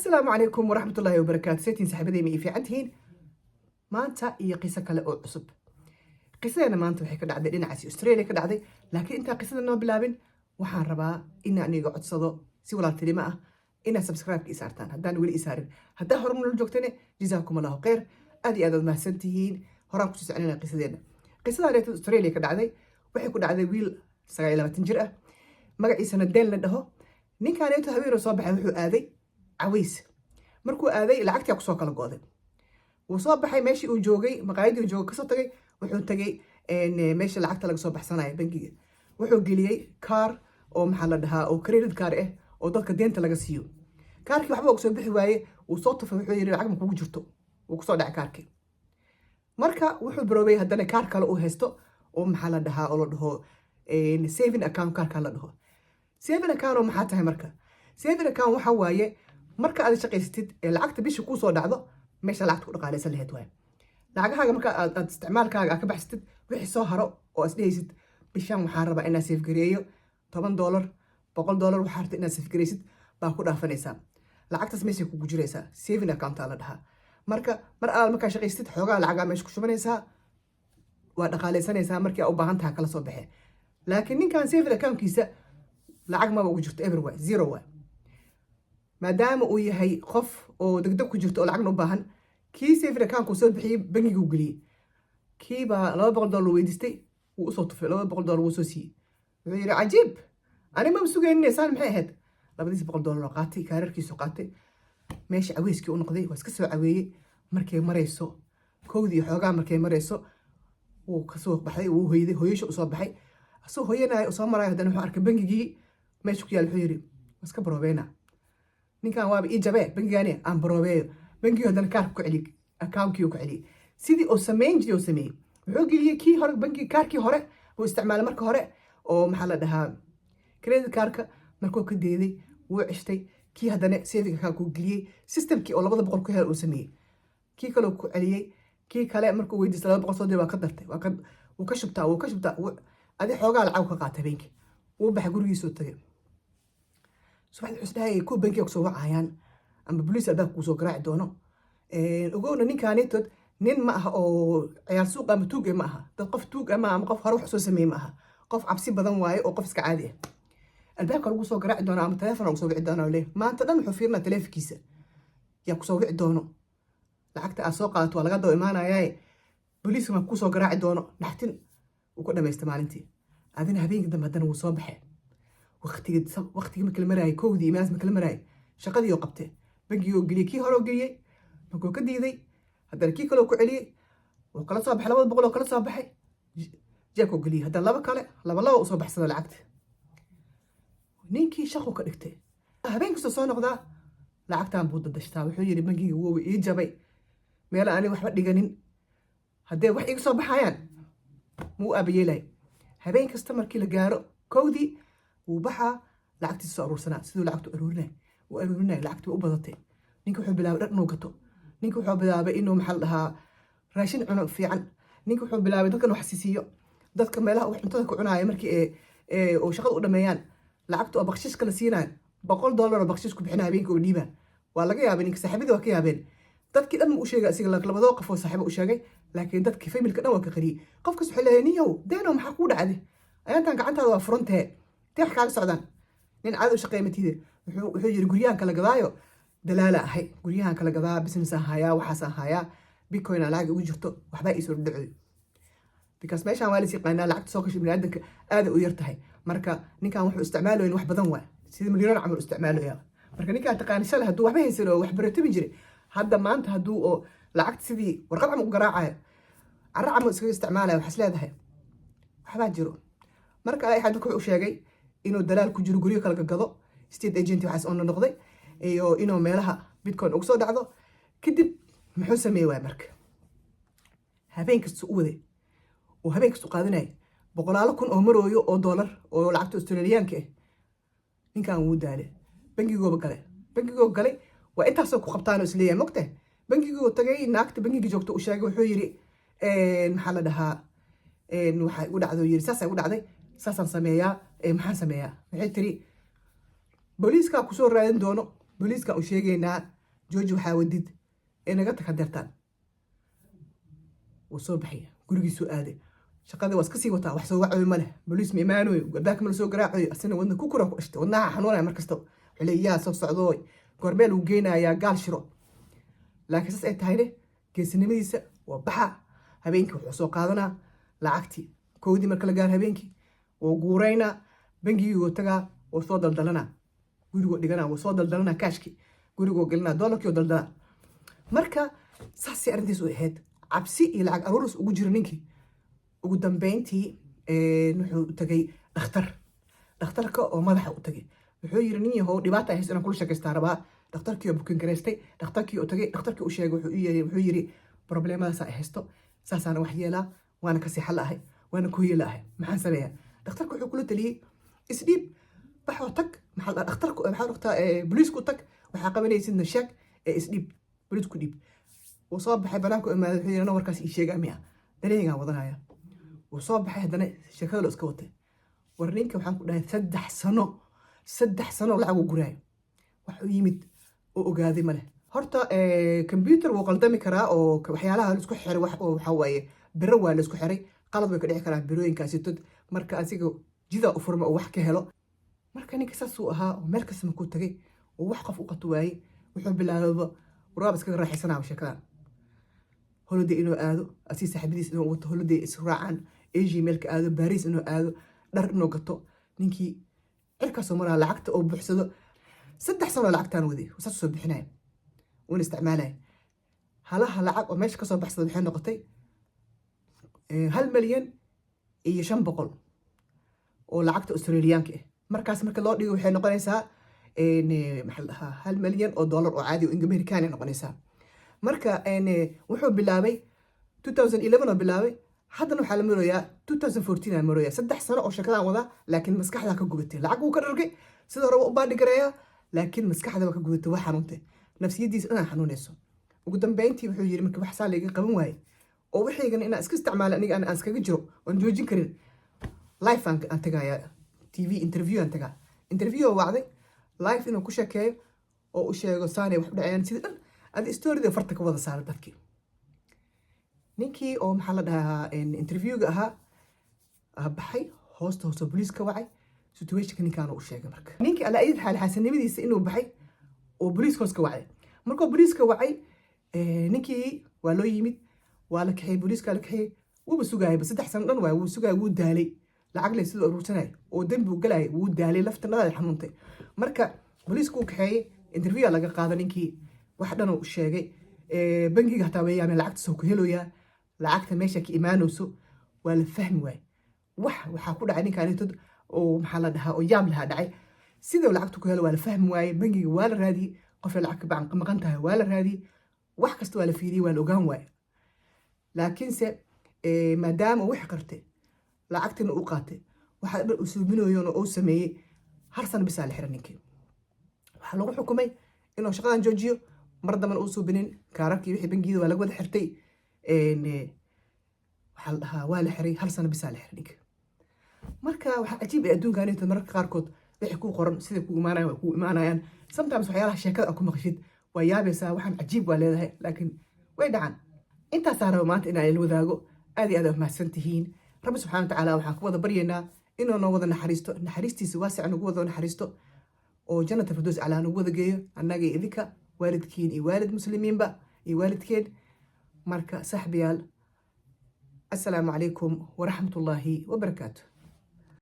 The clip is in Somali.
السلام عليكم ورحمة الله وبركاته. سيتين صاحبتي مي في عندهين maanta iyo qiso kale oo cusub. Qisadana maanta waxay ka dhacday dhinacaas Australia ka dhacday, laakiin inta qisada noo bilaabin waxaan rabaa in aan iga codsado si walaaltinimo ah in aad subscribe ii saartaan haddaan weli ii saarin. Haddaa hore nala joogtane jazaakumullahu khayr. aad iyo aad mahadsan tihiin. Horaan ku soconaynaa qisadeena. Qisadana Australia ka dhacday waxay ku dhacday wiil 29 jir ah, magaciisana Dale la dhaho. Ninkaan haweeney soo baxay wuxuu aaday caways. Markuu aaday lacagtii ku soo kala go'day. وصاب بحي ماشي وجوجي مقايد وجوج كسر تجي وحون تجي إن ماشي العقد لك صباح سنة بنجي وحون جليه كار أو محل ده أو كريدت كار إيه أو ضد كدين تلاقي سيو كاركي وحبه وكسر بحواي وصوت في وحون يري العقد مكوج جرتو وكسر دع كاركي مركا وحون بروبي هدنا كارك له هستو أو محل ده أو ده إن سيفين أكاون كارك له سيفين أكاون محاتها مركا سيفين أكاون وحواي مركا هذا شقي ستد العقد بيش كوسو دعضه meesha lacagta ku dhaqaalaysan lahayd waay lacagaha marka aad isticmaalkaaga ka baxsatid wixii soo haro oo isdhehaysid bishan waxaan rabaa inaad save gareeyo $10 $100 waxaa rabta inaad save gareysid baa ku dhaafanaysaa lacagtaas meesha kugu jiraysaa saving account la dhahaa marka mar aad markaa shaqaystid xoogaa lacagaa meesha ku shubanaysaa waa dhaqaalaysanaysaa markii aad u baahan tahay kala soo baxee laakiin ninkan saving accountkiisa lacag maba ugu jirto everywhere zero waay maadaama uu yahay qof oo degdeg ku jirto oo lacag u baahan kii safe account ku soo bixiyay bangiga uu galiyay kii ba $200 weydiistay uu soo tufay $200 uu soo siiyay wuxuu yiri cajiib ani ma sugaynay saan maxay ahayd $200 qaatay kaararkiisu qaatay meesha aweyskii u noqday waa iska soo caweeyay markay marayso koodii xoogaa markay marayso uu ka soo baxay uu hooyday hooyasho u soo baxay asoo hooyanay soo maray haddana wuxuu arkay bangigii meesha ku yaal wuxuu yiri iska baroobeena ninkan waaba ii jabee bangigaani aan baroobeeyo bangiga haddana kaarka ku celi account-kii ku celi sidii oo sameyn jiray oo sameeyay wuxuu geliyay kii hore bangiga kaarkii hore uu isticmaalay marka hore oo maxaa la dhahaa credit kaarka markuu ka deeday wuu cishtay kii haddana saving account ku geliyay systemkii oo 200 ku hel uu sameeyay kii kale ku celiyay kii kale markuu weydiistay 200 soo waa ka dartay wuu ka shubtaa adi xoogaa lacag ka qaatay bangi wuu baxay gurigiisa u tagay subaxdii xusdahay ku bankiga soo wacayaan ama police adag ku soo garaaci doono ogoona ninkaanitood nin ma aha oo ciyaar suuq ama tuug ma aha dad qof tuug ama qof hore wax soo sameeyay ma aha qof cabsi badan waaye oo qof iska caadi ah albaabka lagu soo garaaci doono ama telefoon lagu soo wici doono leey maanta dhan wuxuu fiirnaa telefonkiisa yaa ku soo wici doono lacagta aad soo qaadato waa laga doo imaanayaa police ma ku soo garaaci doono naxtin uu ku dhameystay maalintii adina habeenkii dambe haddana wuu soo baxay waqtiga ma kala maraayay koowdii imaas ma kala maraayay shaqadii oo qabtay bangiga oo geliyay kii hore oo geliyay markuu ka diiday haddana kii kale oo ku celiyay wuu kala soo baxay $200 oo kala soo baxay jeebka oo geliyay haddana laba u soo baxsada lacagta ninkii shaqo ka dhigtay habeen kasta soo noqdaa lacagtaan buu dadashtaa wuxuu yiri bangiga wuu ii jabay meel aan waxba dhiganin haddee wax iga soo baxayaan muu abayeelay habeen kasta markii la gaaro koowdii وبحا لعقتي صاروا سنة سيدو لعقتو أرورنا لعقتو أبضتي نينكو حب بلعب رقنو قطو نينكو حب بلعب إنو محلها راشين عنو في عن نينكو حب بلعب دكا نو حسيسيو دكا ميلها وحنتوكو عنايا مركي وشغل قداميان لعقتو أبخشيش كلا سينان $100 أبخشيشكو بحنا بينكو وديبا ولا جاي بينك سحبي دو كيا بين دتك دم وشيغا سيغ لك لبدو قفو صاحب وشاغي لكن دتك فيمل كدوا كقري قفك سحلانيو دانو محقود عادي أنت قعنتها waa fronte تحكي على السعودان لأن عادوا شقية متيدة وحجر قريان كلا قضايو دلالة هاي قريان كلا قضايا بسنسا هايا وحسا هايا بيكوين علاقة وجهته وحباقي يسور الدعوي بيكاس ماشا والي سيقانا لعقت سوكش من عندك آذا ويرتهي مركا نيكا وحو استعماله إن وحبا ذنوه سيدي مليون عملوا استعماله يا مركا نيكا تقاني شاله هدو وحبا يسيرو وحبرتو بيجري هادا ما انت هدو لعقت سيدي ورقب عمو قراعة عرع عمو استعماله وحسلا ذهي وحبا جيرو مركا أي حد وكو شاقي inuu dalaal ku jiro guriga kala gado state agent waxaas oo noqday iyo inuu meelaha bitcoin ugu soo dhacdo kadib muxuu sameeyay marka habeen kasta u waday oo habeen kasta qaadanay $100,000 oo marooyo oo dollar oo lacagta Australian-ka ninkan uu daalay bangigooba galay waa intaas oo ku qabtaan oo isleeyahay mogta bangigoo tagay naagta bangiga joogto u sheegay wuxuu yiri maxaa la dhahaa waxa u dhacdo yiri saas ay u dhacday ساسان سميا محان سميا waxay tiri booliiska ku soo raadin doono booliiska u sheegayna jooji waxaa wadid ee naga tag hadeertaan. wuu soo baxay gurigiisuu aaday shaqadii waa iska sii wataa wax soo wacoy ma leh boliis ma imaanoyo garbaaka ma la soo garaacoyo asina wadna ku kura ku dhashtay wadnaha xanuunaya markasta wuxuu leeyahay yaa soo socdooy goormeel uu geynayaa gaal shiro. laakiin saas ay tahayne geesinimadiisa waa baxa habeenkii wuxuu soo qaadanaa lacagtii kowdii marka la gaaro habeenkii wuu guuraynaa bangigii wuu tagaa wuu soo daldalanaa gurigoo dhiganaa wuu soo daldalanaa kaashkii gurigoo gelinaa doolarkii oo daldalaa. marka saasay arrintiis u ahayd cabsi iyo lacag aruuris ugu jira ninkii. ugu dambeyntii wuxuu tagay dhakhtarka oo madaxa u tagay wuxuu yiri nin yahow dhibaata ay hayso inaan kula sheekaystaa rabaa. dhakhtarkii oo bukin gareystay dhakhtarkii oo tagay dhakhtarkii u sheegay wuxuu yiri problemadaas ay haysto saasaana wax yeelaa waana kasii xal ahay waana ku yeela ahay maxaan sameeyaa. dhakhtarka wuxuu kula taliyey isdhiib baxoo tag maxaa dhakhtarku maxaa dhaqtaa booliisku tag waxaa qabanaysidna sheeg isdhiib booliisku dhiib. wuu soo baxay banaanku imaaday wuxuu yiri warkaas ii sheegaa miya dareegaan wadanaya. wuu soo baxay haddana sheekada loo iska watay war ninka waxaan ku dhahay 3 sano lacag uu guraayo wax u yimid oo ogaaday ma leh. horta computer wuu qaldami karaa oo waxyaalaha la isku xiray waxa waaye biro waa la isku xiray qalad way ka dhici karaa birooyinkaasi tod marka asiga jida u furma oo wax ka helo. marka ninka saas uu ahaa oo meel kasta markuu tagay oo wax qof u qato waayey wuxuu bilaabay waraab iskaga raaxaysanaa sheekadan holiday inuu aado asii saaxiibadiis inuu wato holiday israacan Asia meelka aado Paris inuu aado dhar inuu gato ninkii cirkaasoo maraa lacagta oo buuxsado 3 sano lacagtaan waday saas soo bixinaya uuna isticmaalaya halaha lacag oo meesha kasoo baxsada waxay noqotay 1 milyan iyo 500 oo lacagta Australiyaanka ah. markaas marka loo dhigo waxay noqonaysaa maxaa la dhahaa 1 milyan oo dollar oo caadi oo Amerikaan noqonaysaa. marka wuxuu bilaabay 2011 oo bilaabay haddana waxaa la maroyaa 2014 aan maroyaa 3 sano oo shaqadaan wada laakiin maskaxda ka gubatay lacag uu ka dhargay sida hore u baadhi gareeyaa laakiin maskaxda ka gubatay wax xanuuntay nafsiyadiisa inaan xanuunayso. ugu dambeyntii wuxuu yiri marka wax saa laga qaban waayay oo wixaygan inaan iska isticmaalo aniga aan iskaga jiro oon joojin karin live aan tagaya TV interview aan tagaa interview wacday live inuu ku sheekeeyo oo u sheego saanay wax u dhacayaan sida dhan ad storyda farta ka wada saaray dadkii. ninkii oo maxaa la dhahaa interviewga ahaa baxay hoosta booliiska wacay situationka ninkaan u sheegay. marka ninkii ala ayid xaal xasanimadiisa inuu baxay oo booliiska hooska wacay markuu booliiska wacay ninkii waa loo yimid waa la kaxay booliiska la kaxay wuuba sugaayay 3 sano dhan waa wuu sugaayay wuu daalay lacag leh sidoo urursanay oo dambi u galay wuu daalay laftanada xanuuntay. marka booliisku uu kaxeeyay interview laga qaaday ninkii wax dhan uu sheegay bangiga hataa way yaameen lacagta soo ku heloyaa lacagta meesha ka imaanayso waa la fahmi waay waxa ku dhacay ninkaan tod oo maxaa la dhahaa oo yaab laha dhacay sidoo lacagta ku helo waa la fahmi waay bangiga waa la raadiyay qof lacag ka maqan tahay waa la raadiyay wax kasta waa la fiiriyay waa la ogaan waay. laakiinse maadaama wax qartay lacagtina uu qaatay waxa dhan uu suubinayo oo sameeyay hal sano bis la xiray ninkii waxa lagu xukumay inuu shaqadan joojiyo mar dambe uu suubinin kaararkii wixii bangiga waa laga wada xirtay waxa la dhahaa waa la xiray hal sano bis la xiray ninkii. marka waxa ajiib adduunkan inta mararka qaarkood wixii ku qoran sida ku imaanayaan sometimes waxyaalaha sheekada ku maqashid waa yaabaysaa waxaan ajiib waa leedahay laakiin way dhacan. intaas rabo maanta inaan la wadaago aad iyo aad mahadsan tihiin. rabbi subxaanahu wa tacaala waxaan ku wada baryaynaa inuu noo wada naxariisto naxariistiisa waasic nagu wada naxariisto oo jannata firdaws aclaa nagu wada geeyo annaga iyo idinka waalidkiin iyo waalid muslimiinba iyo waalidkeen. marka saaxiibayaal assalaamu calaykum waraxmatullaahi wabarakaatu.